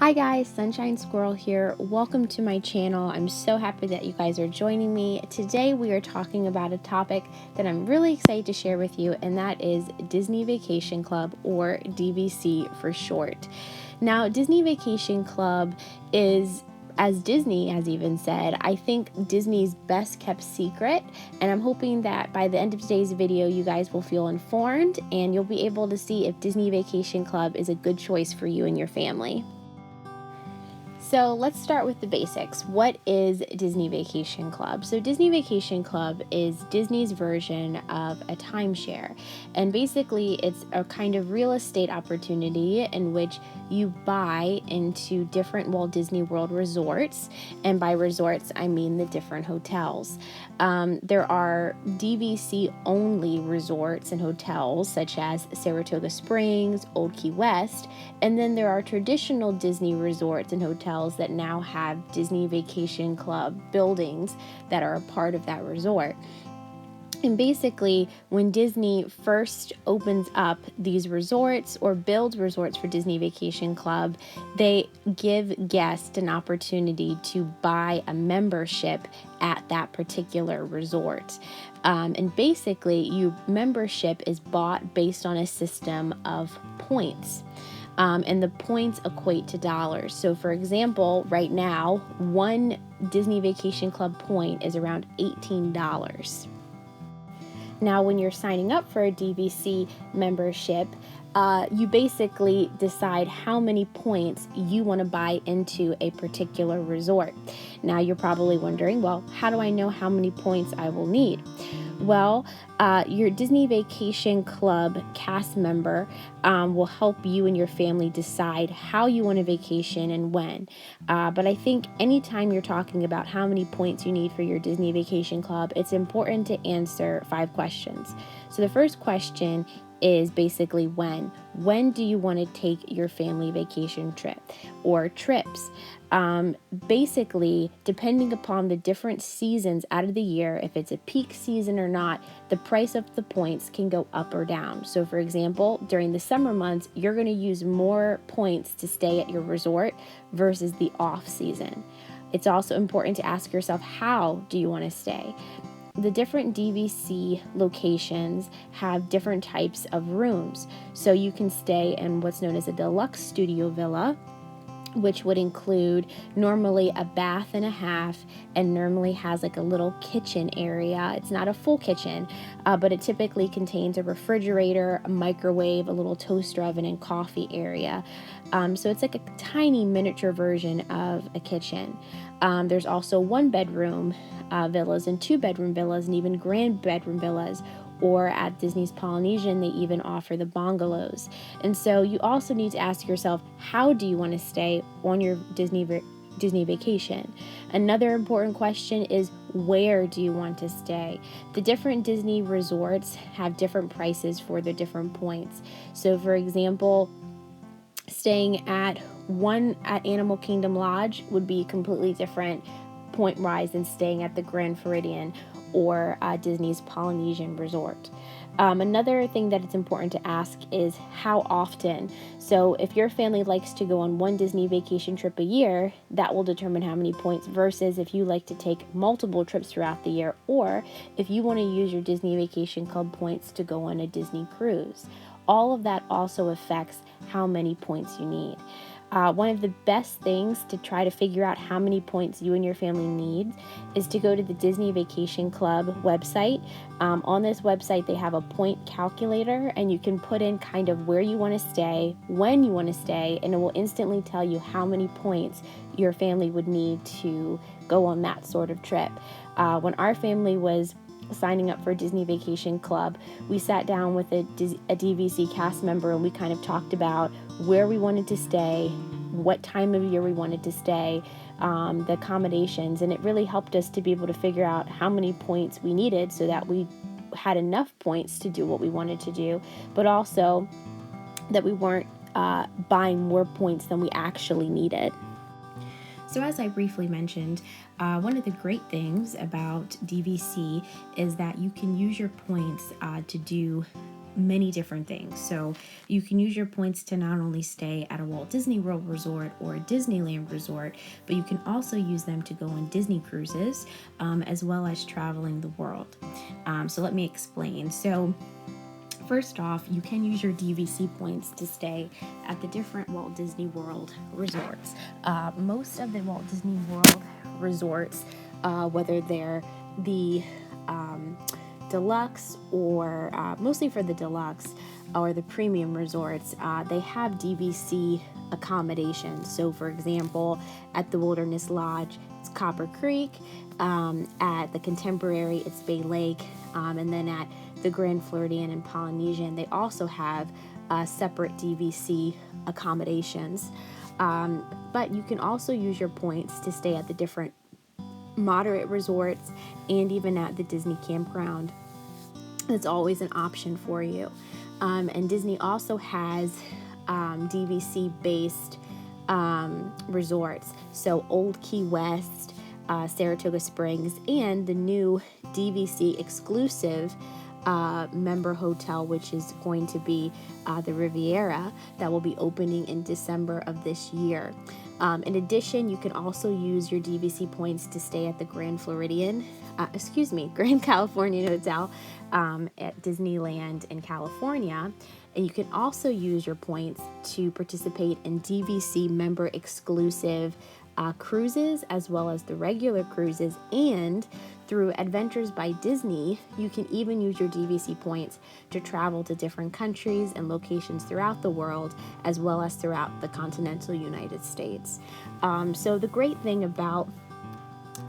Hi guys, Sunshine Squirrel here. Welcome to my channel. I'm so happy that you guys are joining me. Today we are talking about a topic that I'm really excited to share with you, and that is Disney Vacation Club, or DVC for short. Now, Disney Vacation Club is, as Disney has even said, I think Disney's best kept secret, and I'm hoping that by the end of today's video you guys will feel informed and you'll be able to see if Disney Vacation Club is a good choice for you and your family. So let's start with the basics. What is Disney Vacation Club? So Disney Vacation Club is Disney's version of a timeshare. And basically it's a kind of real estate opportunity in which you buy into different Walt Disney World resorts. And by resorts, I mean the different hotels. There are DVC only resorts and hotels such as Saratoga Springs, Old Key West, and then there are traditional Disney resorts and hotels that now have Disney Vacation Club buildings that are a part of that resort. And basically, when Disney first opens up these resorts or builds resorts for Disney Vacation Club, they give guests an opportunity to buy a membership at that particular resort. And basically, your membership is bought based on a system of points. And the points equate to dollars. So for example, right now, one Disney Vacation Club point is around $18. Now, when you're signing up for a DVC membership, you basically decide how many points you want to buy into a particular resort. Now, you're probably wondering, well, how do I know how many points I will need? Well, your Disney Vacation Club cast member will help you and your family decide how you want to vacation and when. But I think anytime you're talking about how many points you need for your Disney Vacation Club, it's important to answer 5 questions. So the first question is basically when. When do you want to take your family vacation trip or trips? Basically, depending upon the different seasons out of the year, if it's a peak season or not, the price of the points can go up or down. So for example, during the summer months, you're going to use more points to stay at your resort versus the off season. It's also important to ask yourself, how do you want to stay? The different DVC locations have different types of rooms. So you can stay in what's known as a deluxe studio villa, which would include normally a bath and a half, and normally has like a little kitchen area. It's not a full kitchen, but it typically contains a refrigerator, a microwave, a little toaster oven, and coffee area. So it's like a tiny miniature version of a kitchen. There's also 1-bedroom villas and 2-bedroom villas and even grand bedroom villas. Or at Disney's Polynesian, they even offer the bungalows. And so you also need to ask yourself, how do you want to stay on your Disney vacation? Another important question is, where do you want to stay? The different Disney resorts have different prices for their different points. So for example, staying at Animal Kingdom Lodge would be completely different point-wise than staying at the Grand Floridian or Disney's Polynesian Resort. Another thing that it's important to ask is how often. So if your family likes to go on one Disney vacation trip a year, that will determine how many points, versus if you like to take multiple trips throughout the year, or if you want to use your Disney Vacation Club points to go on a Disney cruise. All of that also affects how many points you need. One of the best things to try to figure out how many points you and your family need is to go to the Disney Vacation Club website. On this website, they have a point calculator, and you can put in kind of where you want to stay, when you want to stay, and it will instantly tell you how many points your family would need to go on that sort of trip. When our family was signing up for Disney Vacation Club, we sat down with a DVC cast member and we kind of talked about where we wanted to stay, what time of year we wanted to stay, the accommodations, and it really helped us to be able to figure out how many points we needed so that we had enough points to do what we wanted to do, but also that we weren't buying more points than we actually needed. So as I briefly mentioned, one of the great things about DVC is that you can use your points to do many different things. So you can use your points to not only stay at a Walt Disney World resort or a Disneyland resort, but you can also use them to go on Disney cruises, as well as traveling the world. So let me explain. So first off, you can use your DVC points to stay at the different Walt Disney World resorts. Most of the Walt Disney World resorts, whether they're the deluxe or mostly for the deluxe or the premium resorts, they have DVC accommodations. So for example, at the Wilderness Lodge, it's Copper Creek. At the Contemporary, it's Bay Lake. And then at the Grand Floridian and Polynesian, they also have separate DVC accommodations. But you can also use your points to stay at the different moderate resorts and even at the Disney campground. It's always an option for you. And Disney also has DVC based resorts. So Old Key West, Saratoga Springs, and the new DVC exclusive member hotel, which is going to be the Riviera, that will be opening in December of this year. In addition, you can also use your DVC points to stay at the Grand Californian Hotel at Disneyland in California. And you can also use your points to participate in DVC member exclusive cruises, as well as the regular cruises. And through Adventures by Disney, you can even use your DVC points to travel to different countries and locations throughout the world, as well as throughout the continental United States. So the great thing about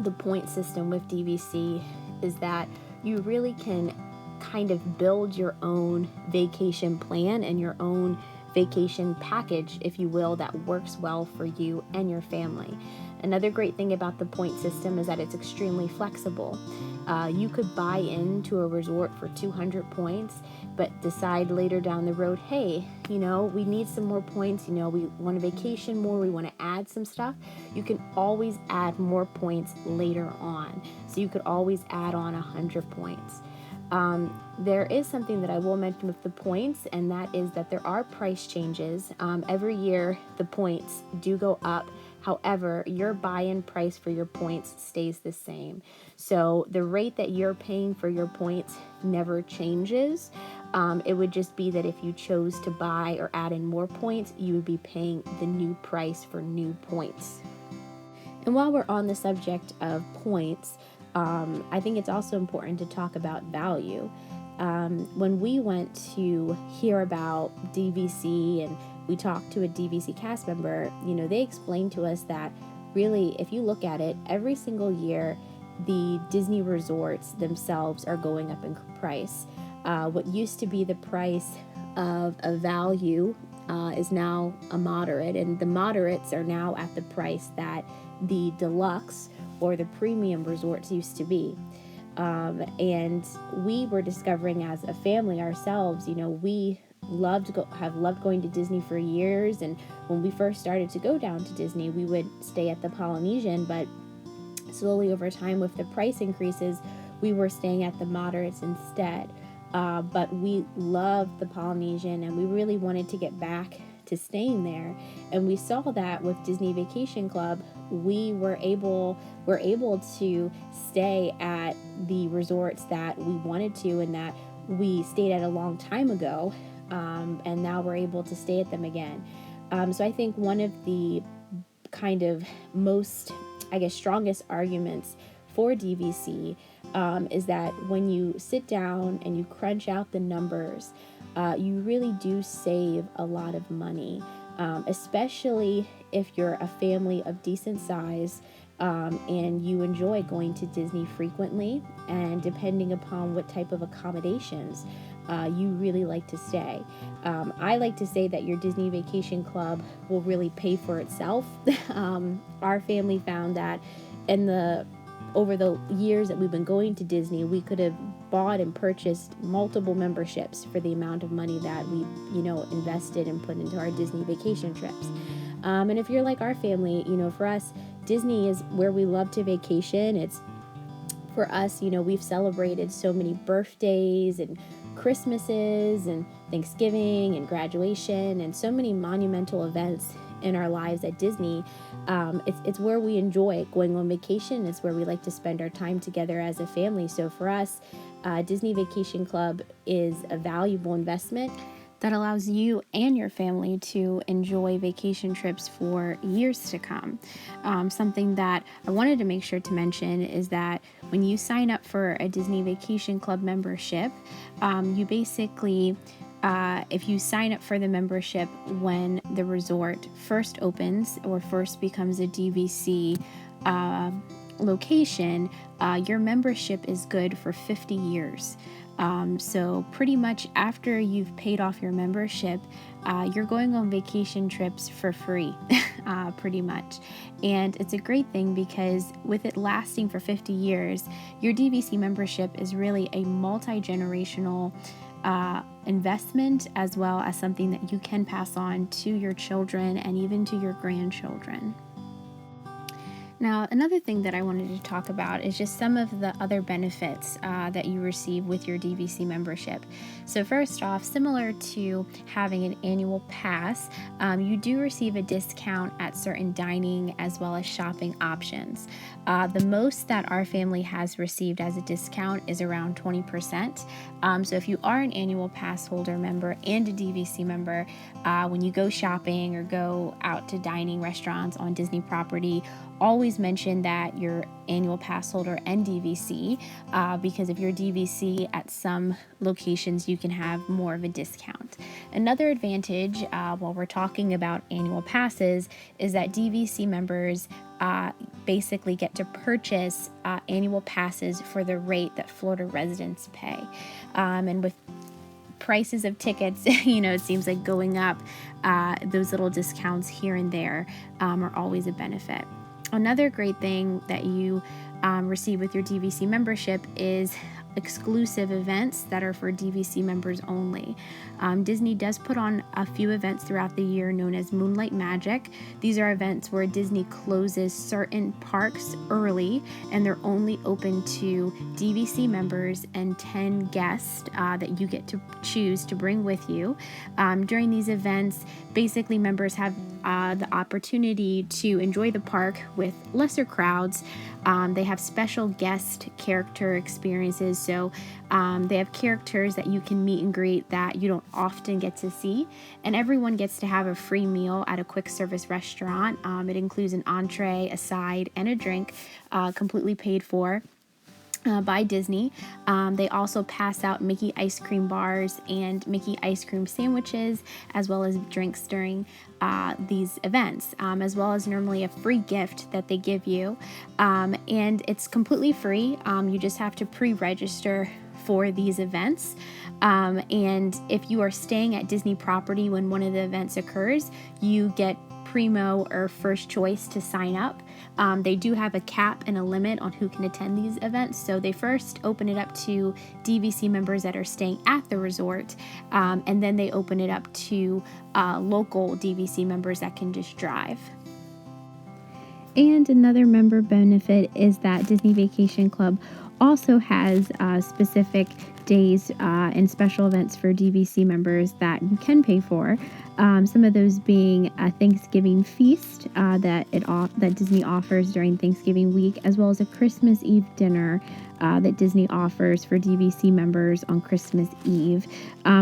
the point system with DVC is that you really can kind of build your own vacation plan and your own vacation package, if you will, that works well for you and your family. Another great thing about the point system is that it's extremely flexible. You could buy into a resort for 200 points, but decide later down the road, hey, we need some more points, we want to vacation more, we want to add some stuff. You can always add more points later on. So you could always add on 100 points. There is something that I will mention with the points, and that is that there are price changes. Every year, the points do go up. However, your buy-in price for your points stays the same. So the rate that you're paying for your points never changes. It would just be that if you chose to buy or add in more points, you would be paying the new price for new points. And while we're on the subject of points, I think it's also important to talk about value. When we went to hear about DVC and we talked to a DVC cast member, they explained to us that really, if you look at it, every single year, the Disney resorts themselves are going up in price. What used to be the price of a value is now a moderate, and the moderates are now at the price that the deluxe or the premium resorts used to be. And we were discovering as a family ourselves, we have loved going to Disney for years. And when we first started to go down to Disney, we would stay at the Polynesian, but slowly over time with the price increases, we were staying at the moderates instead. But we loved the Polynesian and we really wanted to get back to staying there. And we saw that with Disney Vacation Club, we were able to stay at the resorts that we wanted to and that we stayed at a long time ago. And now we're able to stay at them again. So I think one of the kind of most, strongest arguments for DVC is that when you sit down and you crunch out the numbers, you really do save a lot of money, especially if you're a family of decent size and you enjoy going to Disney frequently, and depending upon what type of accommodations you really like to stay. I like to say that your Disney Vacation Club will really pay for itself. Our family found that over the years that we've been going to Disney, we could have bought and purchased multiple memberships for the amount of money that we, invested and put into our Disney vacation trips. And if you're like our family, for us, Disney is where we love to vacation. It's for us, we've celebrated so many birthdays and Christmases and Thanksgiving and graduation and so many monumental events in our lives at Disney. It's where we enjoy going on vacation. It's where we like to spend our time together as a family. So for us, Disney Vacation Club is a valuable investment that allows you and your family to enjoy vacation trips for years to come. Something that I wanted to make sure to mention is that when you sign up for a Disney Vacation Club membership, you basically if you sign up for the membership when the resort first opens or first becomes a DVC location, your membership is good for 50 years. So pretty much after you've paid off your membership, you're going on vacation trips for free, pretty much. And it's a great thing because with it lasting for 50 years, your DVC membership is really a multi-generational investment, as well as something that you can pass on to your children and even to your grandchildren. Now, another thing that I wanted to talk about is just some of the other benefits that you receive with your DVC membership. So first off, similar to having an annual pass, you do receive a discount at certain dining as well as shopping options. The most that our family has received as a discount is around 20%. So if you are an annual pass holder member and a DVC member, when you go shopping or go out to dining restaurants on Disney property, always mention that you're annual pass holder and DVC, because if you're DVC at some locations, you can have more of a discount. Another advantage while we're talking about annual passes is that DVC members basically get to purchase annual passes for the rate that Florida residents pay. And with prices of tickets, it seems like going up, those little discounts here and there are always a benefit. Another great thing that you receive with your DVC membership is exclusive events that are for DVC members only. Disney does put on a few events throughout the year known as Moonlight Magic. These are events where Disney closes certain parks early, and they're only open to DVC members and 10 guests that you get to choose to bring with you. During these events, basically members have the opportunity to enjoy the park with lesser crowds. They have special guest character experiences, so they have characters that you can meet and greet that you don't often get to see, and everyone gets to have a free meal at a quick service restaurant. It includes an entree, a side, and a drink, completely paid for by Disney. They also pass out Mickey ice cream bars and Mickey ice cream sandwiches, as well as drinks during these events, as well as normally a free gift that they give you. And it's completely free. You just have to pre-register for these events. And if you are staying at Disney property when one of the events occurs, you get primo or first choice to sign up. They do have a cap and a limit on who can attend these events, so they first open it up to DVC members that are staying at the resort, and then they open it up to local DVC members that can just drive. And another member benefit is that Disney Vacation Club also has specific days and special events for DVC members that you can pay for. Some of those being a Thanksgiving feast that Disney offers during Thanksgiving week, as well as a Christmas Eve dinner that Disney offers for DVC members on Christmas Eve.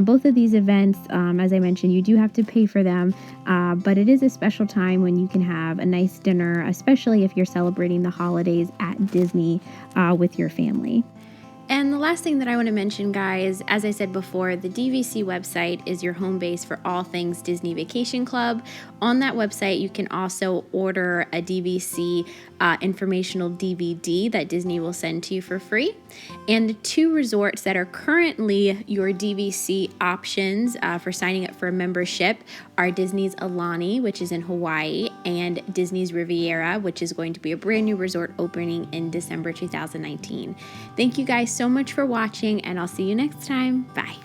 Both of these events, as I mentioned, you do have to pay for them, but it is a special time when you can have a nice dinner, especially if you're celebrating the holidays at Disney with your family. And the last thing that I want to mention, guys, as I said before, the DVC website is your home base for all things Disney Vacation Club. On that website, you can also order a DVC informational DVD that Disney will send to you for free. And the two resorts that are currently your DVC options for signing up for a membership are Disney's Aulani, which is in Hawaii, and Disney's Riviera, which is going to be a brand new resort opening in December 2019. Thank you guys so much for watching, and I'll see you next time. Bye.